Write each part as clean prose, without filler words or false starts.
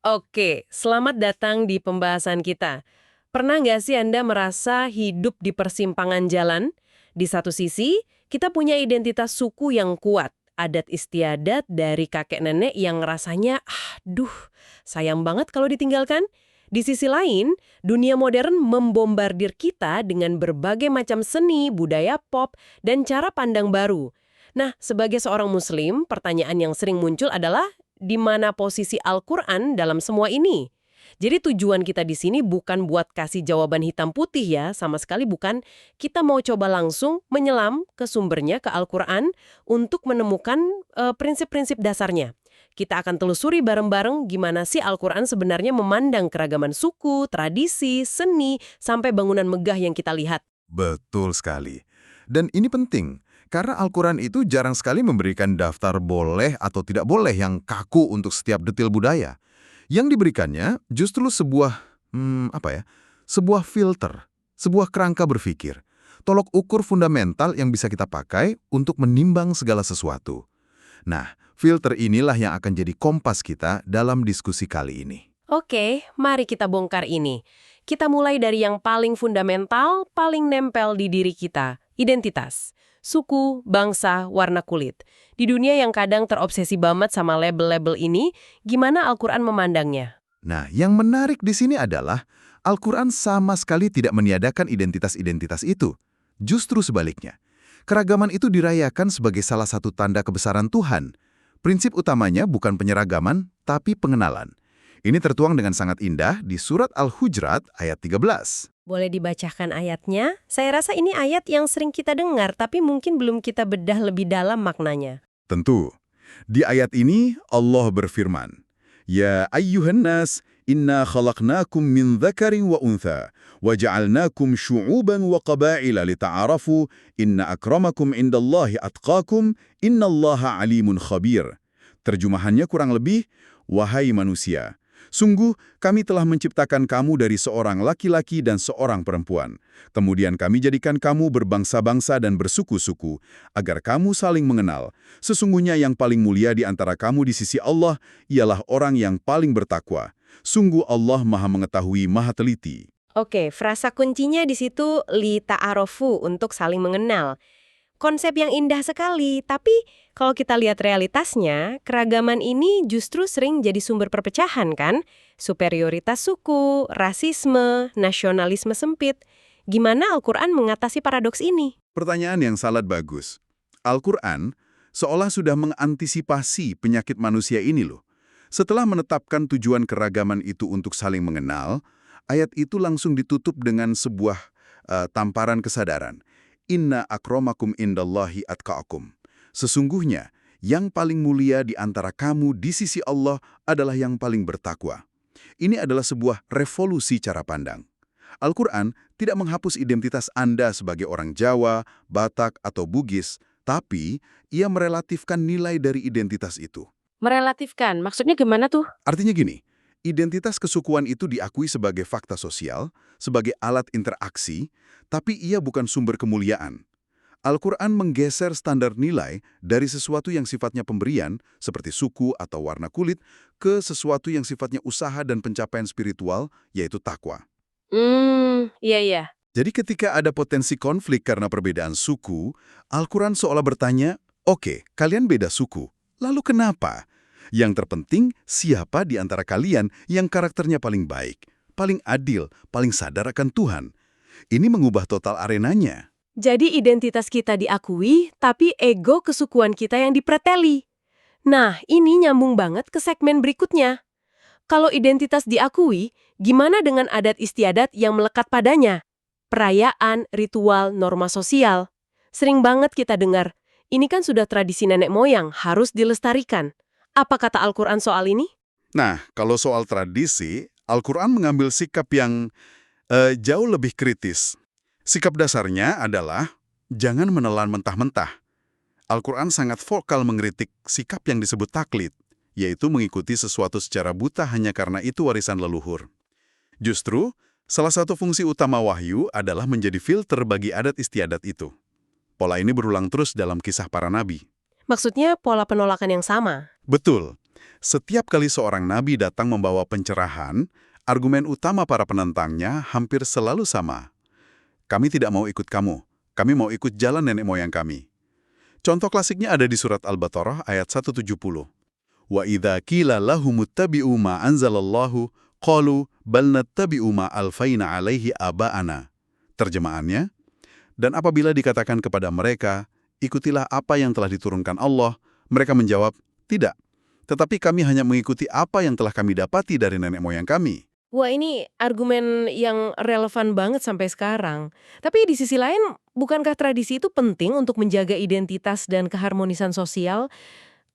Oke, selamat datang di pembahasan kita. Pernah nggak sih Anda merasa hidup di persimpangan jalan? Di satu sisi, kita punya identitas suku yang kuat, adat istiadat dari kakek nenek yang rasanya, aduh, sayang banget kalau ditinggalkan. Di sisi lain, dunia modern membombardir kita dengan berbagai macam seni, budaya pop, dan cara pandang baru. Nah, sebagai seorang muslim, pertanyaan yang sering muncul adalah di mana posisi Al-Quran dalam semua ini. Jadi tujuan kita di sini bukan buat kasih jawaban hitam putih ya, sama sekali bukan. Kita mau coba langsung menyelam ke sumbernya, ke Al-Quran, untuk menemukan prinsip-prinsip dasarnya. Kita akan telusuri bareng-bareng gimana sih Al-Quran sebenarnya memandang keragaman suku, tradisi, seni, sampai bangunan megah yang kita lihat. Betul sekali. Dan ini penting, karena Al-Quran itu jarang sekali memberikan daftar boleh atau tidak boleh yang kaku untuk setiap detil budaya. Yang diberikannya justru sebuah filter, sebuah kerangka berpikir, tolok ukur fundamental yang bisa kita pakai untuk menimbang segala sesuatu. Nah, filter inilah yang akan jadi kompas kita dalam diskusi kali ini. Oke, mari kita bongkar ini. Kita mulai dari yang paling fundamental, paling nempel di diri kita, identitas. Suku, bangsa, warna kulit. Di dunia yang kadang terobsesi banget sama label-label ini, gimana Al-Quran memandangnya? Nah, yang menarik di sini adalah Al-Quran sama sekali tidak meniadakan identitas-identitas itu. Justru sebaliknya, keragaman itu dirayakan sebagai salah satu tanda kebesaran Tuhan. Prinsip utamanya bukan penyeragaman, tapi pengenalan. Ini tertuang dengan sangat indah di surat Al-Hujurat ayat 13. Boleh dibacakan ayatnya? Saya rasa ini ayat yang sering kita dengar, tapi mungkin belum kita bedah lebih dalam maknanya. Tentu. Di ayat ini Allah berfirman, Ya ayyuhan nas, inna khalaqnakum min dzakarin wa untha, wa ja'alnakum syu'uban wa qabaila lita'arafu, inna akramakum indallahi atqakum, innallaha alimun khabir. Terjemahannya kurang lebih, wahai manusia, sungguh kami telah menciptakan kamu dari seorang laki-laki dan seorang perempuan. Kemudian kami jadikan kamu berbangsa-bangsa dan bersuku-suku, agar kamu saling mengenal. Sesungguhnya yang paling mulia di antara kamu di sisi Allah ialah orang yang paling bertakwa. Sungguh Allah Maha Mengetahui, Maha Teliti. Oke, frasa kuncinya di situ li ta'arofu untuk saling mengenal. Konsep yang indah sekali, tapi kalau kita lihat realitasnya, keragaman ini justru sering jadi sumber perpecahan kan? Superioritas suku, rasisme, nasionalisme sempit. Gimana Al-Quran mengatasi paradoks ini? Pertanyaan yang sangat bagus. Al-Quran seolah sudah mengantisipasi penyakit manusia ini loh. Setelah menetapkan tujuan keragaman itu untuk saling mengenal, ayat itu langsung ditutup dengan sebuah tamparan kesadaran. Inna akramakum indallahi atqaakum. Sesungguhnya, yang paling mulia di antara kamu di sisi Allah adalah yang paling bertakwa. Ini adalah sebuah revolusi cara pandang. Al-Quran tidak menghapus identitas Anda sebagai orang Jawa, Batak, atau Bugis, tapi ia merelatifkan nilai dari identitas itu. Merelatifkan, maksudnya gimana tuh? Artinya gini, identitas kesukuan itu diakui sebagai fakta sosial, sebagai alat interaksi, tapi ia bukan sumber kemuliaan. Al-Quran menggeser standar nilai dari sesuatu yang sifatnya pemberian, seperti suku atau warna kulit, ke sesuatu yang sifatnya usaha dan pencapaian spiritual, yaitu takwa. Iya. Jadi ketika ada potensi konflik karena perbedaan suku, Al-Quran seolah bertanya, oke, kalian beda suku, lalu kenapa? Yang terpenting, siapa di antara kalian yang karakternya paling baik, paling adil, paling sadar akan Tuhan? Ini mengubah total arenanya. Jadi identitas kita diakui, tapi ego kesukuan kita yang dipreteli. Nah, ini nyambung banget ke segmen berikutnya. Kalau identitas diakui, gimana dengan adat istiadat yang melekat padanya? Perayaan, ritual, norma sosial. Sering banget kita dengar, ini kan sudah tradisi nenek moyang, harus dilestarikan. Apa kata Al-Quran soal ini? Nah, kalau soal tradisi, Al-Quran mengambil sikap yang jauh lebih kritis. Sikap dasarnya adalah jangan menelan mentah-mentah. Al-Quran sangat vokal mengkritik sikap yang disebut taklid, yaitu mengikuti sesuatu secara buta hanya karena itu warisan leluhur. Justru, salah satu fungsi utama wahyu adalah menjadi filter bagi adat istiadat itu. Pola ini berulang terus dalam kisah para nabi. Maksudnya pola penolakan yang sama. Betul. Setiap kali seorang nabi datang membawa pencerahan, argumen utama para penentangnya hampir selalu sama. Kami tidak mau ikut kamu, kami mau ikut jalan nenek moyang kami. Contoh klasiknya ada di surat Al-Baqarah ayat 170. Wa idza qila lahumuttabi'u ma anzalallahu qalu bal nattabi'u ma alfaina 'alaihi aba'ana. Terjemahannya, dan apabila dikatakan kepada mereka, ikutilah apa yang telah diturunkan Allah, mereka menjawab, tidak. Tetapi kami hanya mengikuti apa yang telah kami dapati dari nenek moyang kami. Wah, ini argumen yang relevan banget sampai sekarang. Tapi di sisi lain, bukankah tradisi itu penting untuk menjaga identitas dan keharmonisan sosial?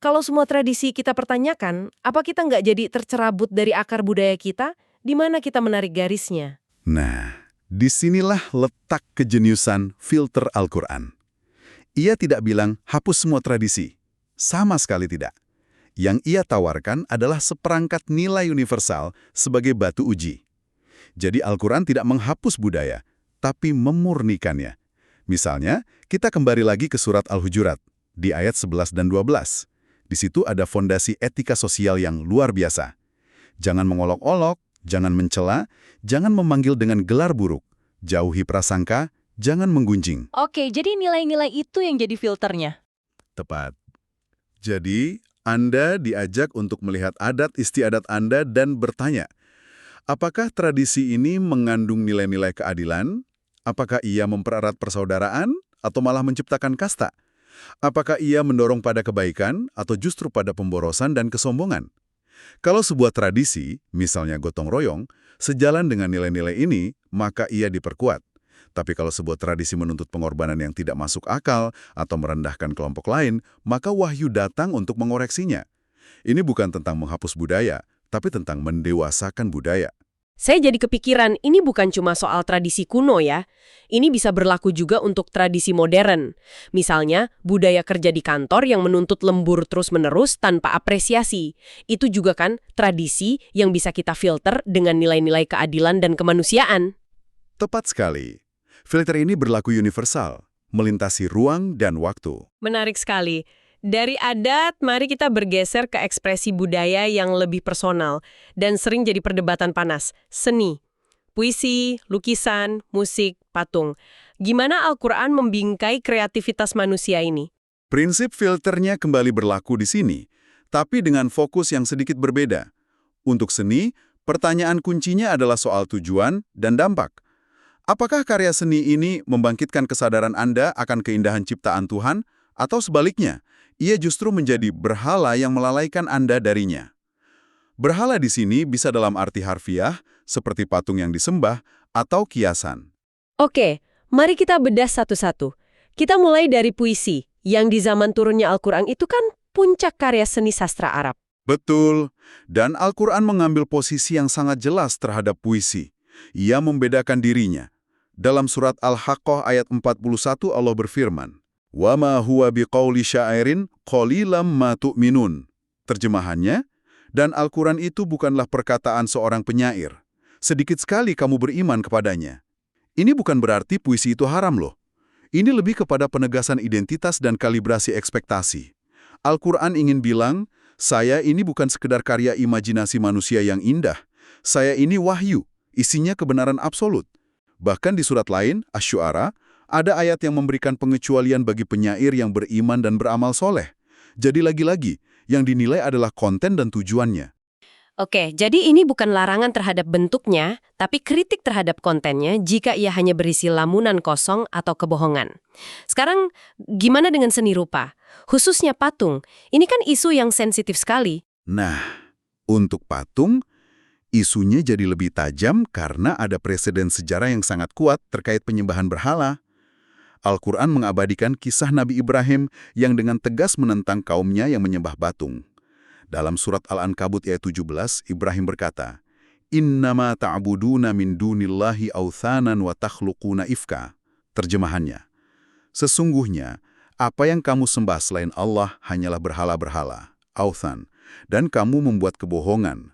Kalau semua tradisi kita pertanyakan, apa kita nggak jadi tercerabut dari akar budaya kita? Di mana kita menarik garisnya? Nah, disinilah letak kejeniusan filter Al-Quran. Ia tidak bilang hapus semua tradisi. Sama sekali tidak. Yang ia tawarkan adalah seperangkat nilai universal sebagai batu uji. Jadi Al-Quran tidak menghapus budaya, tapi memurnikannya. Misalnya, kita kembali lagi ke surat Al-Hujurat, di ayat 11 dan 12. Di situ ada fondasi etika sosial yang luar biasa. Jangan mengolok-olok, jangan mencela, jangan memanggil dengan gelar buruk, jauhi prasangka, jangan menggunjing. Oke, jadi nilai-nilai itu yang jadi filternya. Tepat. Jadi, Anda diajak untuk melihat adat istiadat Anda dan bertanya, apakah tradisi ini mengandung nilai-nilai keadilan? Apakah ia mempererat persaudaraan atau malah menciptakan kasta? Apakah ia mendorong pada kebaikan atau justru pada pemborosan dan kesombongan? Kalau sebuah tradisi, misalnya gotong royong, sejalan dengan nilai-nilai ini, maka ia diperkuat. Tapi kalau sebuah tradisi menuntut pengorbanan yang tidak masuk akal atau merendahkan kelompok lain, maka wahyu datang untuk mengoreksinya. Ini bukan tentang menghapus budaya, tapi tentang mendewasakan budaya. Saya jadi kepikiran, ini bukan cuma soal tradisi kuno ya. Ini bisa berlaku juga untuk tradisi modern. Misalnya, budaya kerja di kantor yang menuntut lembur terus-menerus tanpa apresiasi. Itu juga kan tradisi yang bisa kita filter dengan nilai-nilai keadilan dan kemanusiaan. Tepat sekali. Filter ini berlaku universal, melintasi ruang dan waktu. Menarik sekali. Dari adat, mari kita bergeser ke ekspresi budaya yang lebih personal dan sering jadi perdebatan panas. Seni, puisi, lukisan, musik, patung. Gimana Al-Quran membingkai kreativitas manusia ini? Prinsip filternya kembali berlaku di sini, tapi dengan fokus yang sedikit berbeda. Untuk seni, pertanyaan kuncinya adalah soal tujuan dan dampak. Apakah karya seni ini membangkitkan kesadaran Anda akan keindahan ciptaan Tuhan, atau sebaliknya, ia justru menjadi berhala yang melalaikan Anda darinya? Berhala di sini bisa dalam arti harfiah, seperti patung yang disembah, atau kiasan. Oke, mari kita bedah satu-satu. Kita mulai dari puisi, yang di zaman turunnya Al-Quran itu kan puncak karya seni sastra Arab. Betul, dan Al-Quran mengambil posisi yang sangat jelas terhadap puisi. Ia membedakan dirinya. Dalam surat Al-Haqqah ayat 41 Allah berfirman, "Wa ma huwa biqauli syairin qalilam ma tu'minun." Terjemahannya, dan Al-Quran itu bukanlah perkataan seorang penyair. Sedikit sekali kamu beriman kepadanya. Ini bukan berarti puisi itu haram loh. Ini lebih kepada penegasan identitas dan kalibrasi ekspektasi. Al-Quran ingin bilang, saya ini bukan sekedar karya imajinasi manusia yang indah. Saya ini wahyu. Isinya kebenaran absolut. Bahkan di surat lain, Asy-Syu'ara, ada ayat yang memberikan pengecualian bagi penyair yang beriman dan beramal soleh. Jadi lagi-lagi, yang dinilai adalah konten dan tujuannya. Oke, jadi ini bukan larangan terhadap bentuknya, tapi kritik terhadap kontennya jika ia hanya berisi lamunan kosong atau kebohongan. Sekarang, gimana dengan seni rupa? Khususnya patung, ini kan isu yang sensitif sekali. Nah, untuk patung, isunya jadi lebih tajam karena ada preseden sejarah yang sangat kuat terkait penyembahan berhala. Al-Quran mengabadikan kisah Nabi Ibrahim yang dengan tegas menentang kaumnya yang menyembah patung. Dalam surat Al-Ankabut ayat 17, Ibrahim berkata, "Innama ta'buduna min dunillahi authanan wa takhluquna ifka." Terjemahannya, sesungguhnya apa yang kamu sembah selain Allah hanyalah berhala-berhala, authan, dan kamu membuat kebohongan.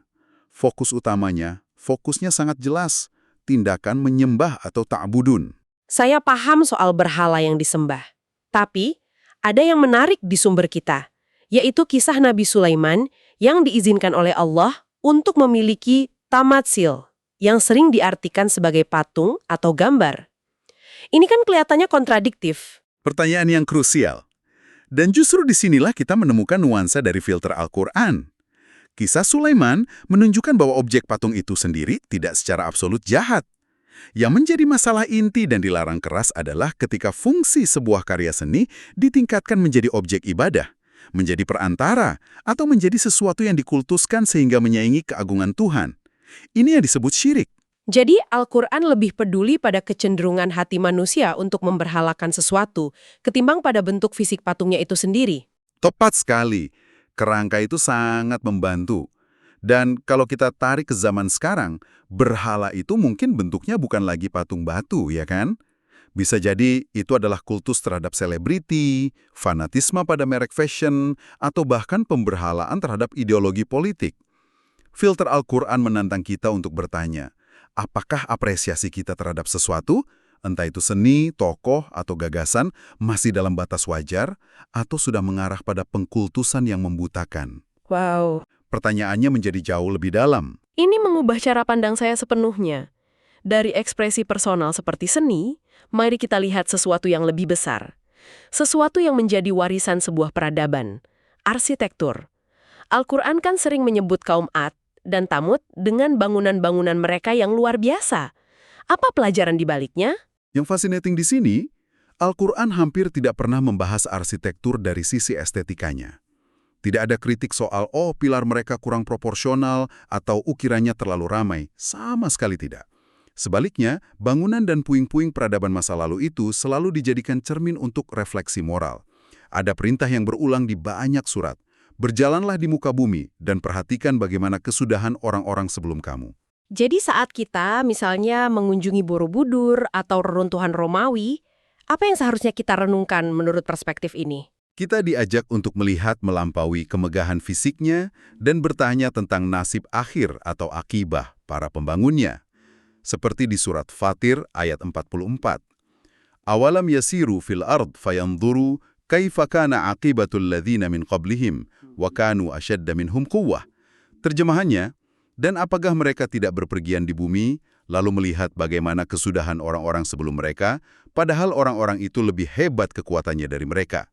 Fokus utamanya, fokusnya sangat jelas, tindakan menyembah atau ta'budun. Saya paham soal berhala yang disembah. Tapi, ada yang menarik di sumber kita, yaitu kisah Nabi Sulaiman yang diizinkan oleh Allah untuk memiliki tamatsil, yang sering diartikan sebagai patung atau gambar. Ini kan kelihatannya kontradiktif. Pertanyaan yang krusial. Dan justru disinilah kita menemukan nuansa dari filter Al-Quran. Kisah Sulaiman menunjukkan bahwa objek patung itu sendiri tidak secara absolut jahat. Yang menjadi masalah inti dan dilarang keras adalah ketika fungsi sebuah karya seni ditingkatkan menjadi objek ibadah, menjadi perantara, atau menjadi sesuatu yang dikultuskan sehingga menyaingi keagungan Tuhan. Ini yang disebut syirik. Jadi Al-Quran lebih peduli pada kecenderungan hati manusia untuk memberhalakan sesuatu ketimbang pada bentuk fisik patungnya itu sendiri. Tepat sekali. Kerangka itu sangat membantu. Dan kalau kita tarik ke zaman sekarang, berhala itu mungkin bentuknya bukan lagi patung batu, ya kan? Bisa jadi itu adalah kultus terhadap selebriti, fanatisme pada merek fashion, atau bahkan pemberhalaan terhadap ideologi politik. Filter Al-Quran menantang kita untuk bertanya, apakah apresiasi kita terhadap sesuatu, entah itu seni, tokoh, atau gagasan, masih dalam batas wajar, atau sudah mengarah pada pengkultusan yang membutakan? Wow, Pertanyaannya menjadi jauh lebih dalam. ini mengubah cara pandang saya sepenuhnya. Dari ekspresi personal seperti seni, mari kita lihat sesuatu yang lebih besar. Sesuatu yang menjadi warisan sebuah peradaban. Arsitektur. Al-Quran kan sering menyebut kaum Ad dan Thamud dengan bangunan-bangunan mereka yang luar biasa. Apa pelajaran di baliknya? Yang fascinating di sini, Al-Quran hampir tidak pernah membahas arsitektur dari sisi estetikanya. Tidak ada kritik soal, pilar mereka kurang proporsional atau ukirannya terlalu ramai. Sama sekali tidak. Sebaliknya, bangunan dan puing-puing peradaban masa lalu itu selalu dijadikan cermin untuk refleksi moral. Ada perintah yang berulang di banyak surat. Berjalanlah di muka bumi dan perhatikan bagaimana kesudahan orang-orang sebelum kamu. Jadi saat kita misalnya mengunjungi Borobudur atau reruntuhan Romawi, apa yang seharusnya kita renungkan menurut perspektif ini? Kita diajak untuk melihat melampaui kemegahan fisiknya dan bertanya tentang nasib akhir atau akibah para pembangunnya. Seperti di surat Fatir ayat 44. Awalam yasiru fil ard fayanzuru kaifa kana aqibatul ladzina min qablihim wa kanu ashadda minhum quwwah. Terjemahannya, dan apakah mereka tidak berpergian di bumi, lalu melihat bagaimana kesudahan orang-orang sebelum mereka, padahal orang-orang itu lebih hebat kekuatannya dari mereka.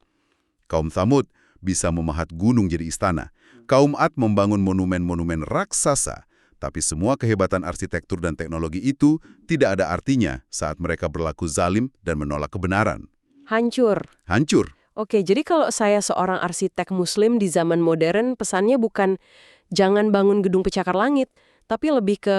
Kaum Thamud bisa memahat gunung jadi istana. Kaum Ad membangun monumen-monumen raksasa. Tapi semua kehebatan arsitektur dan teknologi itu tidak ada artinya saat mereka berlaku zalim dan menolak kebenaran. Hancur. Hancur. Oke, jadi kalau saya seorang arsitek muslim di zaman modern, pesannya bukan jangan bangun gedung pencakar langit, tapi lebih ke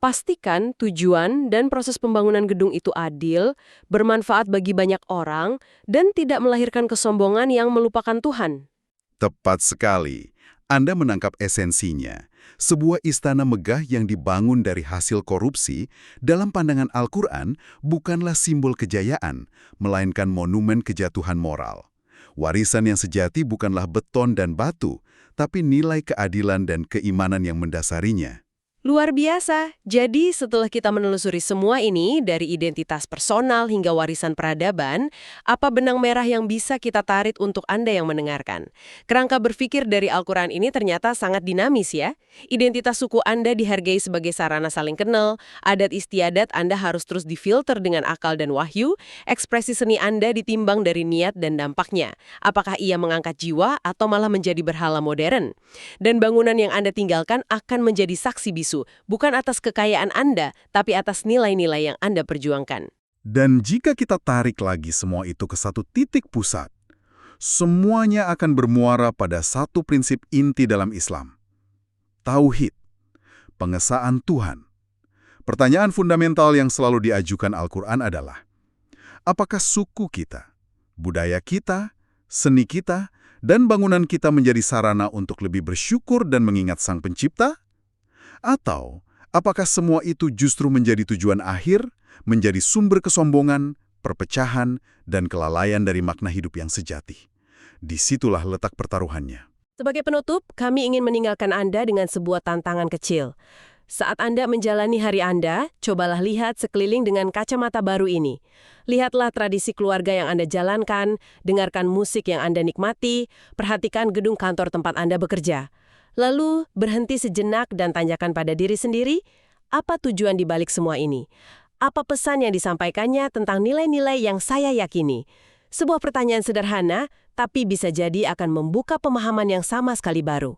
pastikan tujuan dan proses pembangunan gedung itu adil, bermanfaat bagi banyak orang, dan tidak melahirkan kesombongan yang melupakan Tuhan. Tepat sekali. Anda menangkap esensinya. Sebuah istana megah yang dibangun dari hasil korupsi, dalam pandangan Al-Quran, bukanlah simbol kejayaan, melainkan monumen kejatuhan moral. Warisan yang sejati bukanlah beton dan batu, tapi nilai keadilan dan keimanan yang mendasarinya. Luar biasa. Jadi setelah kita menelusuri semua ini, dari identitas personal hingga warisan peradaban, apa benang merah yang bisa kita tarik untuk Anda yang mendengarkan? Kerangka berpikir dari Al-Quran ini ternyata sangat dinamis ya. Identitas suku Anda dihargai sebagai sarana saling kenal, adat istiadat Anda harus terus difilter dengan akal dan wahyu, ekspresi seni Anda ditimbang dari niat dan dampaknya. Apakah ia mengangkat jiwa atau malah menjadi berhala modern? Dan bangunan yang Anda tinggalkan akan menjadi saksi bisu. Bukan atas kekayaan Anda, tapi atas nilai-nilai yang Anda perjuangkan. Dan jika kita tarik lagi semua itu ke satu titik pusat, semuanya akan bermuara pada satu prinsip inti dalam Islam. Tauhid, pengesaan Tuhan. Pertanyaan fundamental yang selalu diajukan Al-Quran adalah, apakah suku kita, budaya kita, seni kita, dan bangunan kita menjadi sarana untuk lebih bersyukur dan mengingat Sang Pencipta? Atau, apakah semua itu justru menjadi tujuan akhir, menjadi sumber kesombongan, perpecahan, dan kelalaian dari makna hidup yang sejati? Disitulah letak pertaruhannya. Sebagai penutup, kami ingin meninggalkan Anda dengan sebuah tantangan kecil. Saat Anda menjalani hari Anda, cobalah lihat sekeliling dengan kacamata baru ini. Lihatlah tradisi keluarga yang Anda jalankan, dengarkan musik yang Anda nikmati, perhatikan gedung kantor tempat Anda bekerja. Lalu, berhenti sejenak dan tanyakan pada diri sendiri, apa tujuan dibalik semua ini? Apa pesan yang disampaikannya tentang nilai-nilai yang saya yakini? Sebuah pertanyaan sederhana, tapi bisa jadi akan membuka pemahaman yang sama sekali baru.